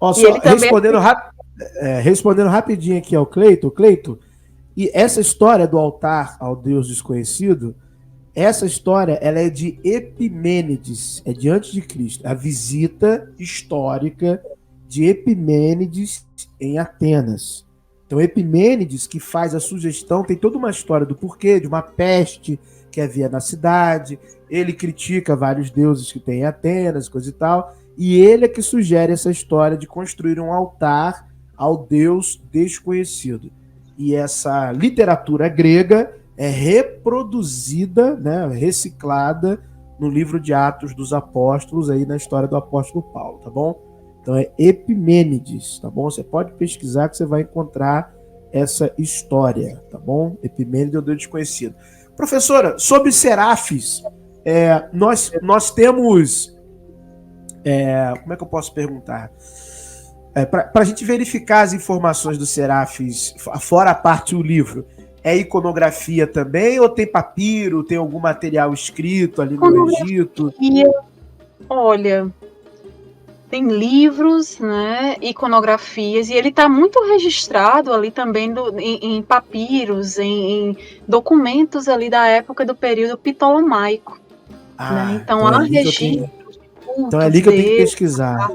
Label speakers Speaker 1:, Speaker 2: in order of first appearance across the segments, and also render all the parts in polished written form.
Speaker 1: Ó,
Speaker 2: E
Speaker 1: só
Speaker 2: ele também
Speaker 1: respondendo rapidinho aqui ao Cleito. Cleito, e essa história do altar ao Deus desconhecido, essa história ela é de Epimênides, é de antes de Cristo. A visita histórica de Epimênides em Atenas. Então, Epimênides, que faz a sugestão, tem toda uma história do porquê, de uma peste que havia na cidade. Ele critica vários deuses que tem em Atenas, coisa e tal. E ele é que sugere essa história de construir um altar ao Deus desconhecido. E essa literatura grega é reproduzida, né, reciclada no livro de Atos dos Apóstolos, aí na história do apóstolo Paulo, tá bom? Então é Epimênides, tá bom? Você pode pesquisar que você vai encontrar essa história, tá bom? Epimênides é o Deus desconhecido. Professora, sobre serafes, nós temos... como é que eu posso perguntar? Para a gente verificar as informações dos serafes, fora a parte do livro, é iconografia também ou tem papiro, tem algum material escrito ali no Egito?
Speaker 2: Olha, tem livros, né, iconografias, e ele está muito registrado ali também em papiros, em documentos ali da época do período ptolomaico. Né? Então há registros
Speaker 1: então é ali que eu tenho que pesquisar.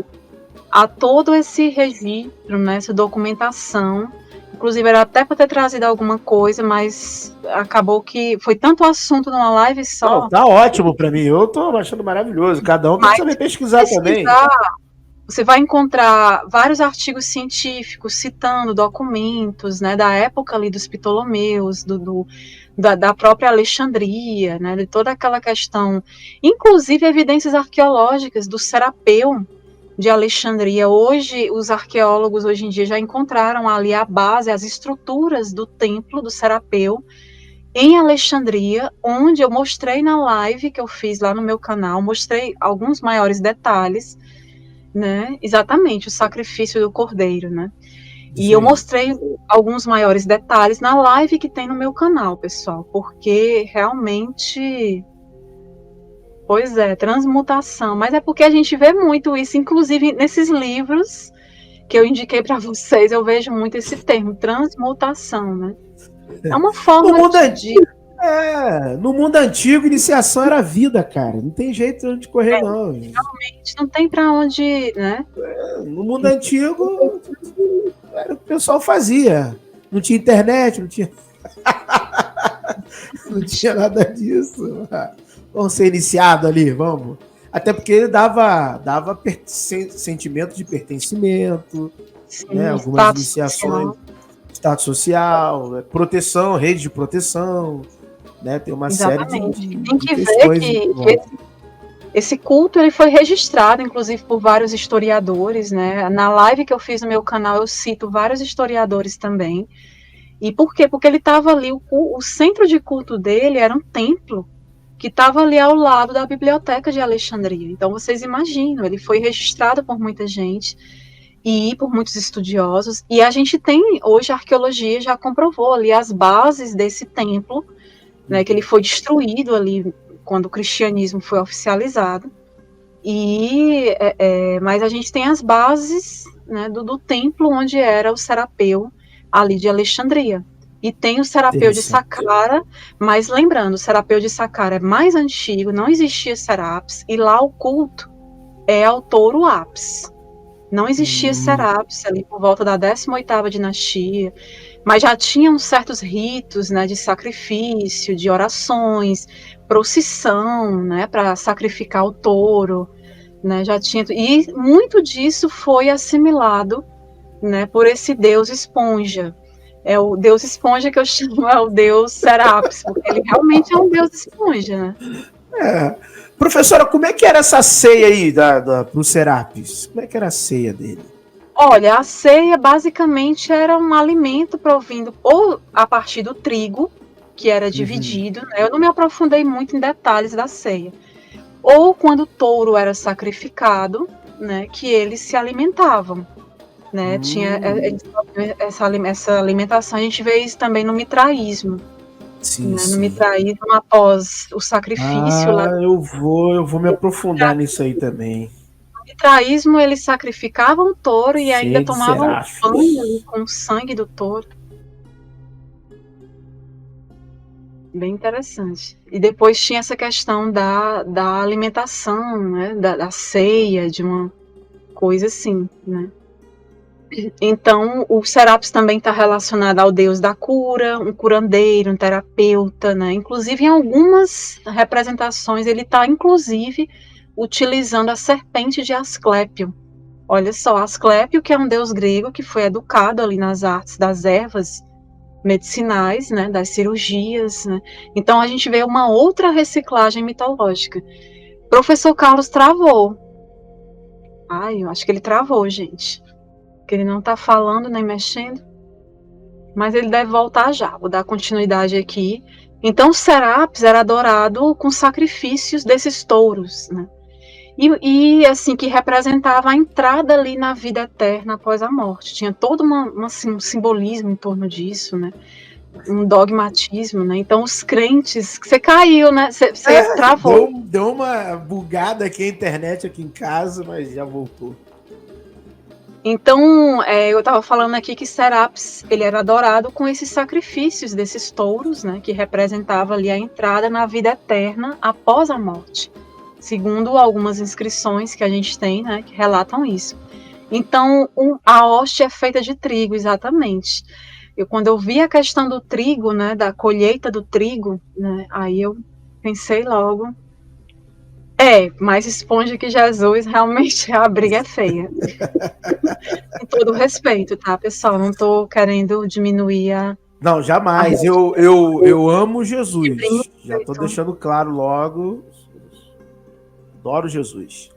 Speaker 2: Há todo esse registro, né, essa documentação. Inclusive, era até para ter trazido alguma coisa, mas acabou que foi tanto assunto numa live só.
Speaker 1: Não, tá ótimo para mim, eu tô achando maravilhoso. Cada um tem que saber pesquisar também.
Speaker 2: Você vai encontrar vários artigos científicos citando documentos, né, da época ali dos Ptolomeus, da própria Alexandria, né, de toda aquela questão, inclusive evidências arqueológicas do Serapeu de Alexandria. Hoje, os arqueólogos hoje em dia já encontraram ali a base, as estruturas do templo do Serapeu em Alexandria, onde eu mostrei na live que eu fiz lá no meu canal, mostrei alguns maiores detalhes, né? Exatamente, o sacrifício do cordeiro, né? E eu mostrei alguns maiores detalhes na live que tem no meu canal, pessoal, porque realmente, pois é, transmutação, mas é porque a gente vê muito isso, inclusive nesses livros que eu indiquei para vocês, eu vejo muito esse termo, transmutação, né? É uma forma
Speaker 1: no mundo antigo, iniciação era vida, cara. Não tem jeito de correr, não.
Speaker 2: Realmente não tem para onde, né?
Speaker 1: No mundo antigo, era o que o pessoal fazia. Não tinha internet, não tinha... não tinha nada disso. Vamos ser iniciado ali, vamos. Até porque ele dava sentimento de pertencimento, sim, né? Algumas iniciações, status social, proteção, rede de proteção, né? Tem uma série de
Speaker 2: tem que ver que esse culto ele foi registrado, inclusive, por vários historiadores, né? Na live que eu fiz no meu canal, eu cito vários historiadores também. E por quê? Porque ele estava ali, o centro de culto dele era um templo que estava ali ao lado da biblioteca de Alexandria. Então, vocês imaginam, ele foi registrado por muita gente e por muitos estudiosos. E a gente tem, hoje, a arqueologia já comprovou ali as bases desse templo, né, que ele foi destruído ali quando o cristianismo foi oficializado. Mas a gente tem as bases, né, do templo onde era o Serapeu ali de Alexandria. E tem o Serapeu de Saqqara, mas lembrando, o Serapeu de Saqqara é mais antigo, não existia Serapis, e lá o culto é ao touro Apis. Não existia Serapis ali por volta da 18ª dinastia, mas já tinham certos ritos, né, de sacrifício, de orações, procissão, né, para sacrificar o touro, né, já tinha, e muito disso foi assimilado, né, por esse deus esponja. É o deus esponja que eu chamo, é o deus Serapis, porque ele realmente é um deus esponja, né?
Speaker 1: Professora, como é que era essa ceia aí pro Serapis? Como é que era a ceia dele?
Speaker 2: Olha, a ceia basicamente era um alimento provindo ou a partir do trigo, que era dividido, né? Eu não me aprofundei muito em detalhes da ceia. Ou quando o touro era sacrificado, né, que eles se alimentavam. Né, tinha essa alimentação, a gente vê isso também no mitraísmo.
Speaker 1: Sim,
Speaker 2: né, no mitraísmo, após o sacrifício.
Speaker 1: Eu vou me aprofundar nisso aí também.
Speaker 2: mitraísmo, eles sacrificavam o touro e ainda
Speaker 1: Cheio de
Speaker 2: tomavam
Speaker 1: serafos.
Speaker 2: banho ali com o sangue do touro. Bem interessante. E depois tinha essa questão da alimentação, né? Da ceia, de uma coisa assim, né? Então, o Serapis também está relacionado ao deus da cura, um curandeiro, um terapeuta, né? Inclusive, em algumas representações, ele está, inclusive, utilizando a serpente de Asclépio. Olha só, Asclépio, que é um deus grego que foi educado ali nas artes das ervas medicinais, né, das cirurgias, né? Então, a gente vê uma outra reciclagem mitológica. Professor Carlos travou. Ai, eu acho que ele travou, gente. Que ele não está falando nem mexendo, mas ele deve voltar já. Vou dar continuidade aqui. Então, Serapis era adorado com sacrifícios desses touros, né? E assim, que representava a entrada ali na vida eterna após a morte. Tinha todo assim, um simbolismo em torno disso, né? Um dogmatismo, né? Então, os crentes... Você caiu, né? Você travou.
Speaker 1: Deu uma bugada aqui a internet aqui em casa, mas já voltou.
Speaker 2: Então, eu estava falando aqui que Serapis, ele era adorado com esses sacrifícios desses touros, né, que representava ali a entrada na vida eterna após a morte, segundo algumas inscrições que a gente tem, né, que relatam isso. Então, a hoste é feita de trigo, exatamente. Quando eu vi a questão do trigo, né, da colheita do trigo, né, aí eu pensei logo... mas esponja que Jesus, realmente a briga é feia. Com todo respeito, tá, pessoal? Não tô querendo diminuir a...
Speaker 1: Não, jamais. Eu amo Jesus. Já tô deixando claro logo. Adoro Jesus.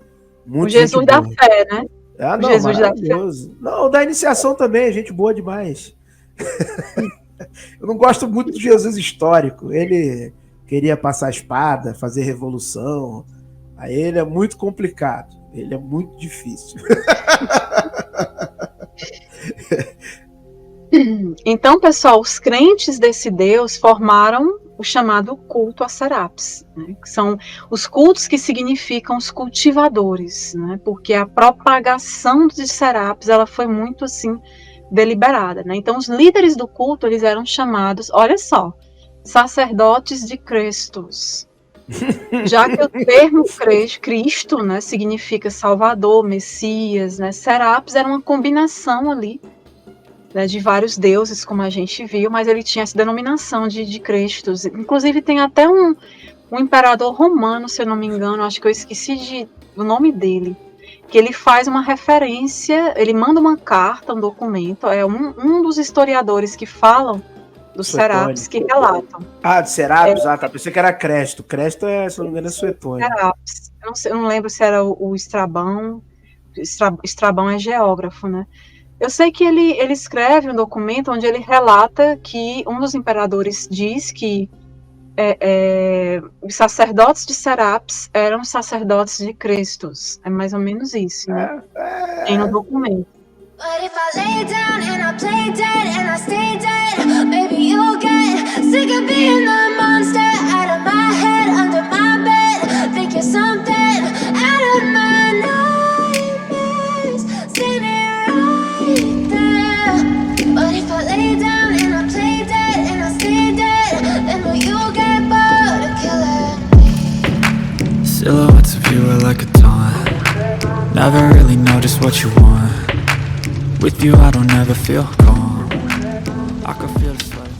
Speaker 1: Muito
Speaker 2: o Jesus da fé, né?
Speaker 1: Não, o Jesus maravilhoso. Não, da iniciação também, gente boa demais. Eu não gosto muito do Jesus histórico. Ele queria passar a espada, fazer revolução. Aí ele é muito complicado. Ele é muito difícil.
Speaker 2: Então, pessoal, os crentes desse Deus formaram o chamado culto a Serapis, né? Que são os cultos que significam os cultivadores, né? Porque a propagação de Serapis, ela foi muito assim deliberada, né? Então, os líderes do culto, eles eram chamados, olha só, sacerdotes de Crestos. Já que o termo Cristo, né, significa Salvador, Messias, né, Serapis era uma combinação ali, né, de vários deuses, como a gente viu, mas ele tinha essa denominação de Cristos. Inclusive tem até um imperador romano, se eu não me engano, acho que eu esqueci o nome dele, que ele faz uma referência, ele manda uma carta, um documento, é um dos historiadores que falam do Serapis que relatam.
Speaker 1: De Serapis? Tá. Pensei que era Cresto. Cresto se não me engano, é Suetônio.
Speaker 2: Serapis. Eu não lembro se era o Estrabão. Estrabão é geógrafo, né? Eu sei que ele escreve um documento onde ele relata que um dos imperadores diz que os sacerdotes de Serapis eram sacerdotes de Crestos. É mais ou menos isso, né? Tem no documento. But if I lay down and I play dead and I stay dead, maybe you'll get sick of being the monster out of my head, under my bed. Think you're something out of my nightmares, standing right there. But if I lay down and I play dead and I stay dead, then will you get bored of killing me?
Speaker 3: Silhouettes of you are like a taunt. Never really know just what you want. With you I don't ever feel